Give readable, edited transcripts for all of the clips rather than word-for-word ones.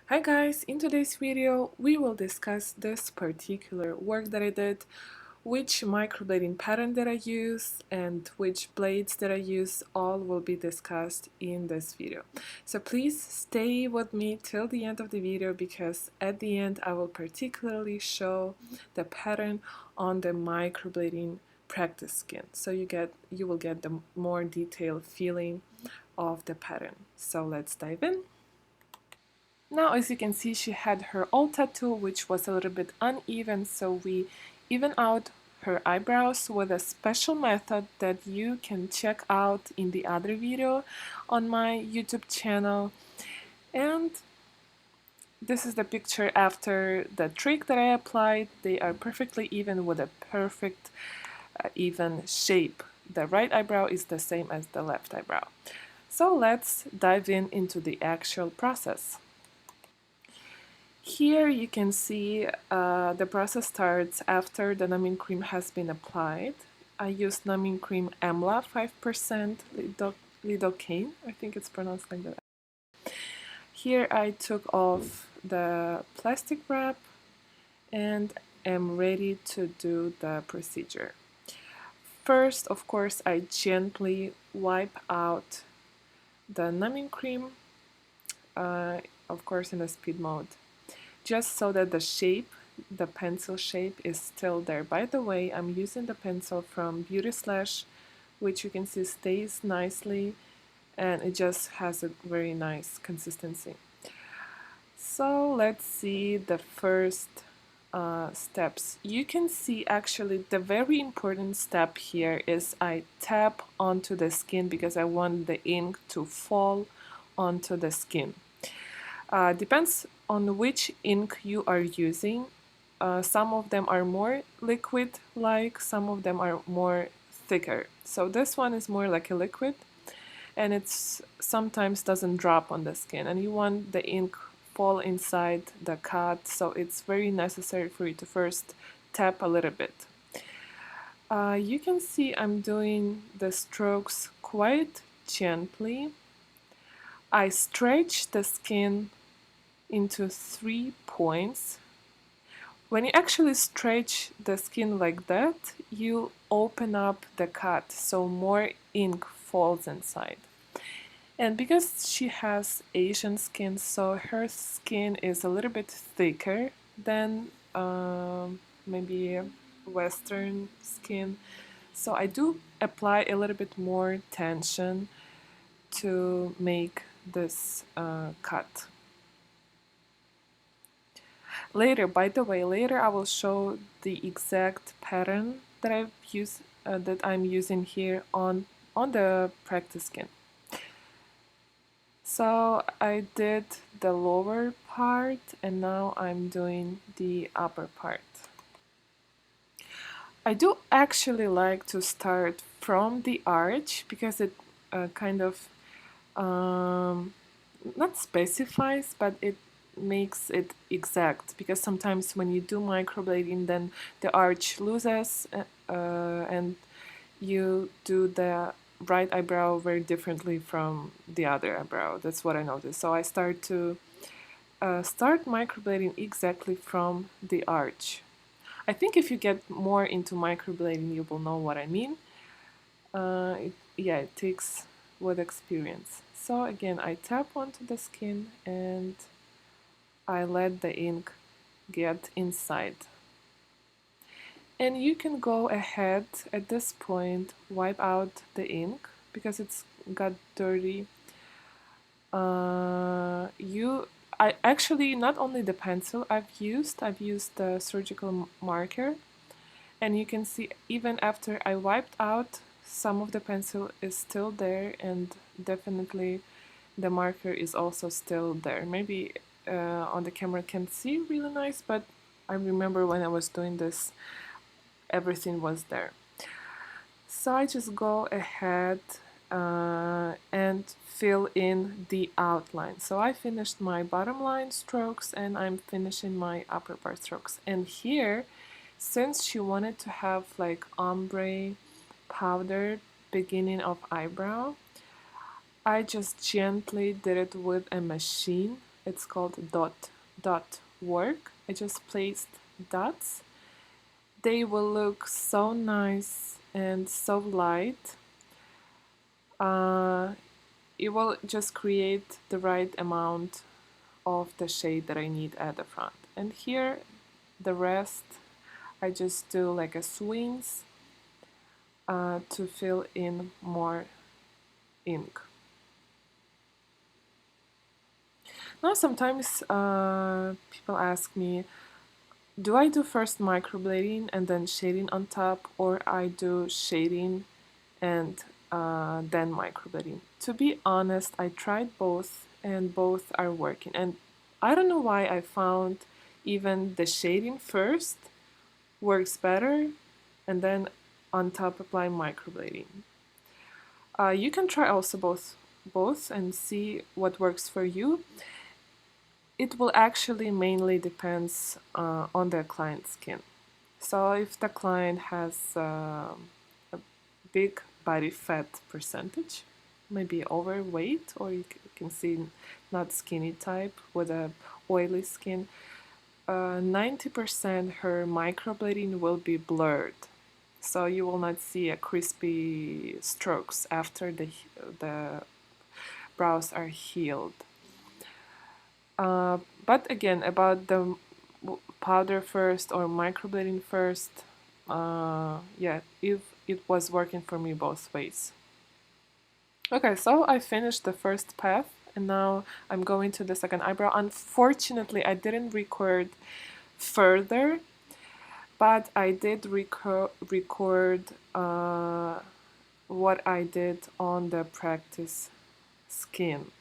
Hi guys, in today's video we will discuss this particular work that I did, which microblading pattern that I use and which blades that I use, all will be discussed in this video. So please stay with me till the end of the video because at the end I will particularly show the pattern on the microblading practice skin. So you will get the more detailed feeling of the pattern. So let's dive in. Now, as you can see, she had her old tattoo, which was a little bit uneven, so we even out her eyebrows with a special method that you can check out in the other video on my YouTube channel. And this is the picture after the trick that I applied. They are perfectly even with a perfect even shape. The right eyebrow is the same as the left eyebrow. So let's dive into the actual process. Here you can see the process starts after the numbing cream has been applied. I used numbing cream Amla 5% lidocaine, I think it's pronounced like that. Here I took off the plastic wrap and am ready to do the procedure. First, of course, I gently wipe out the numbing cream, of course in the speed mode, just so that the pencil shape is still there. By the way, I'm using the pencil from Beauty Slash, which you can see stays nicely and it just has a very nice consistency. So let's see the first steps. You can see actually the very important step here is I tap onto the skin because I want the ink to fall onto the skin. Depends on which ink you are using. Some of them are more liquid-like, some of them are more thicker. So this one is more like a liquid, and it's sometimes doesn't drop on the skin, and you want the ink fall inside the cut, so it's very necessary for you to first tap a little bit. You can see I'm doing the strokes quite gently. I stretch the skin into 3 points. When you actually stretch the skin like that, you open up the cut so more ink falls inside. And because she has Asian skin, so her skin is a little bit thicker than maybe Western skin. So I do apply a little bit more tension to make this cut. Later, by the way, later I will show the exact pattern that I'm using here on the practice skin. So I did the lower part and now I'm doing the upper part. I do actually like to start from the arch because it kind of not specifies, but it makes it exact, because sometimes when you do microblading then the arch loses and you do the right eyebrow very differently from the other eyebrow. That's what I noticed. So I start microblading exactly from the arch. I think if you get more into microblading you will know what I mean. It takes with experience. So again, I tap onto the skin and I let the ink get inside. And you can go ahead at this point, wipe out the ink because it's got dirty. I actually, not only the pencil I've used the surgical marker, and you can see even after I wiped out, some of the pencil is still there, and definitely the marker is also still there. Maybe on the camera can't see really nice, but I remember when I was doing this, everything was there. So I just go ahead and fill in the outline. So I finished my bottom line strokes and I'm finishing my upper part strokes. And here, since she wanted to have like ombre powder beginning of eyebrow, I just gently did it with a machine It's called dot work. I just placed dots. They will look so nice and so light. Uh, it will just create the right amount of the shade that I need at the front. And here, the rest, I just do like a swings to fill in more ink. Now, sometimes people ask me, do I do first microblading and then shading on top, or I do shading and then microblading? To be honest, I tried both and both are working. And I don't know why I found even the shading first works better and then on top apply microblading. You can try also both and see what works for you. It will actually mainly depends on the client's skin. So if the client has a big body fat percentage, maybe overweight, or you can see not skinny type with a oily skin, 90% her microblading will be blurred. So you will not see a crispy strokes after the brows are healed. But again, about the powder first or microblading first, yeah, it was working for me both ways. Okay, so I finished the first path and now I'm going to the second eyebrow. Unfortunately, I didn't record further, but I did record what I did on the practice skin.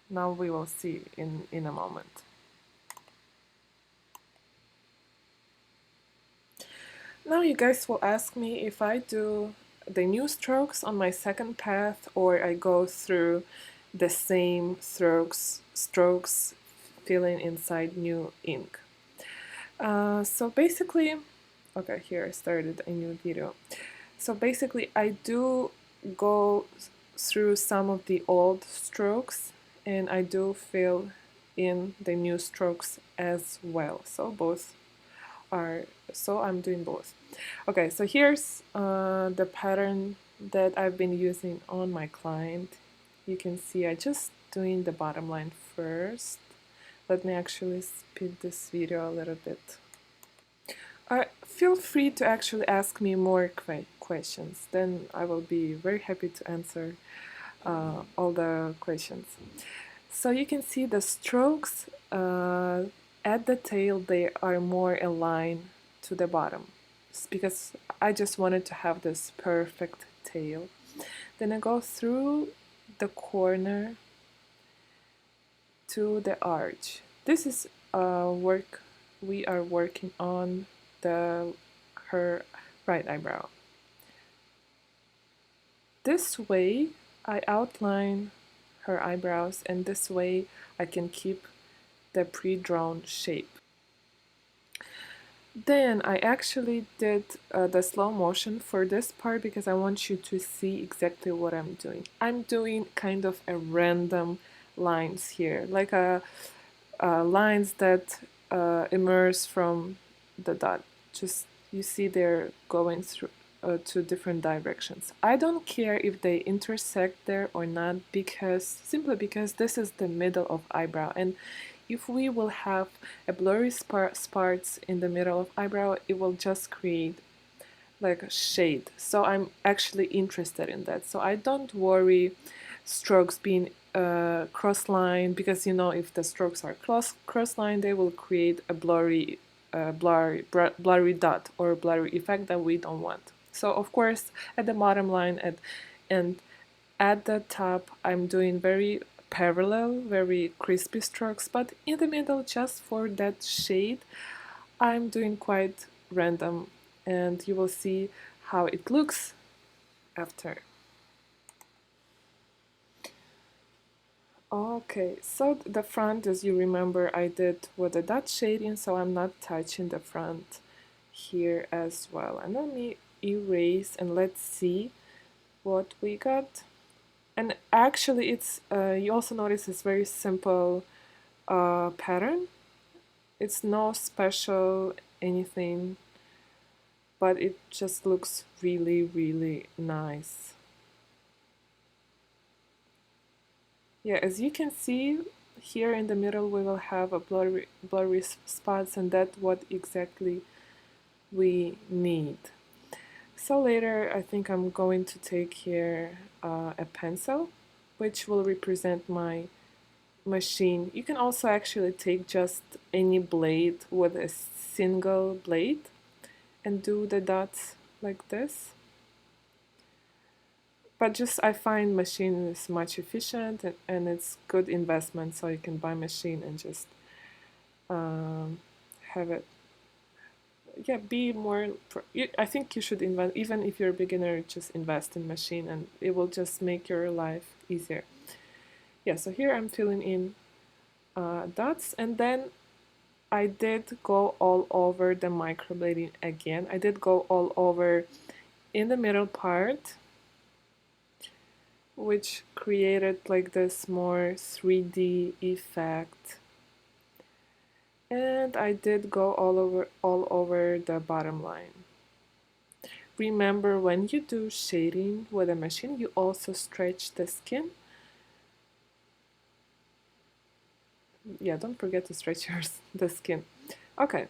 Now we will see in a moment. Now you guys will ask me if I do the new strokes on my second path or I go through the same strokes filling inside new ink. So basically, okay, here I started a new video. So basically I do go through some of the old strokes and I do fill in the new strokes as well. So I'm doing both. Okay, so here's the pattern that I've been using on my client. You can see I just doing the bottom line first. Let me actually speed this video a little bit. Feel free to actually ask me more questions, then I will be very happy to answer all the questions. So you can see the strokes at the tail, they are more aligned to the bottom. It's because I just wanted to have this perfect tail. Then I go through the corner to the arch. This is work we are working on her right eyebrow. This way I outline her eyebrows and this way I can keep the pre-drawn shape. Then I actually did the slow motion for this part because I want you to see exactly what I'm doing. I'm doing kind of a random lines here, like lines that emerge from the dot. Just you see they're going through to different directions. I don't care if they intersect there or not simply because this is the middle of eyebrow, and if we will have a blurry spots in the middle of eyebrow, it will just create like a shade. So I'm actually interested in that. So I don't worry strokes being cross line, because you know if the strokes are cross line, they will create a blurry dot or blurry effect that we don't want. So of course at the bottom line and at the top I'm doing very parallel, very crispy strokes, but in the middle, just for that shade, I'm doing quite random, and you will see how it looks after. Okay, so the front, as you remember, I did with the dot shading, so I'm not touching the front here as well. And let me erase and let's see what we got. And actually it's you also notice it's very simple pattern. It's no special anything, but it just looks really, really nice. Yeah, as you can see, here in the middle we will have a blurry spots, and that's what exactly we need. So later I think I'm going to take here a pencil, which will represent my machine. You can also actually take just any blade with a single blade and do the dots like this. But just I find machine is much efficient, and it's good investment, so you can buy machine and just um, have it. Yeah, be more. I think you should invest, even if you're a beginner, just invest in machine, and it will just make your life easier. Yeah, so here I'm filling in dots, and then I did go all over the microblading again. I did go all over in the middle part, which created like this more 3D effect. And I did go all over the bottom line. Remember, when you do shading with a machine, you also stretch the skin. Yeah, don't forget to stretch the skin. Okay,